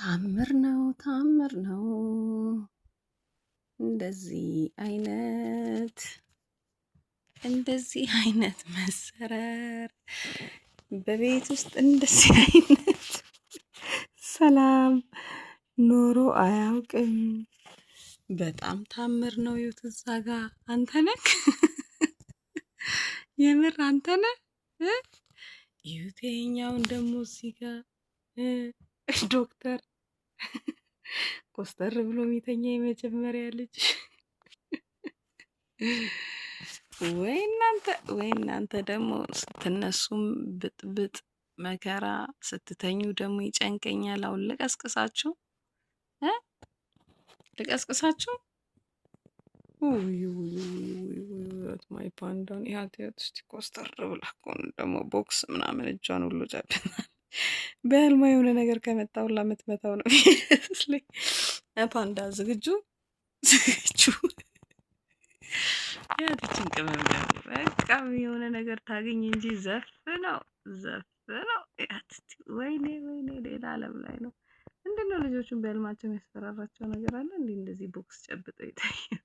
ታምር ነው ታምር ነው። እንደዚህ አይነት መሰረር በቤት ውስጥ እንደዚህ አይነት ሰላም ኖሮ አያውቅም። በጣም ታምር ነው። ይኸው እዛ ጋ አንተ ነህ፣ የምር አንተ ነህ። ይኸው ይኸኛውን ደግሞ እዚህ ጋ ዶክተር ኮስተር ብሎ የሚተኛ የመጀመሪያ ልጅ። ወይ እናንተ ደግሞ ስትነሱም ብጥብጥ መከራ፣ ስትተኙ ደግሞ ይጨንቀኛል። አሁን ልቀስቅሳችሁ ልቀስቅሳችሁ። ማይ ፓንዳን ያት እስቲ ኮስተር ብላ እኮ ነው ደግሞ ቦክስ ምናምን እጇን ሁሉ ጨብናል። በህልማ የሆነ ነገር ከመጣ ሁላ የምትመታው ነው ይመስለኝ። ፓንዳ ዝግጁ ዝግጁ። ያትችን ቅመም ደግሞ በቃ የሆነ ነገር ታገኝ እንጂ ዘፍ ነው ዘፍ ነው። ወይኔ ወይኔ ሌላ ዓለም ላይ ነው። ምንድነው ልጆቹን በህልማቸው የሚያስፈራራቸው ነገር አለ እንዴ? እንደዚህ ቦክስ ጨብጠው ይታያል።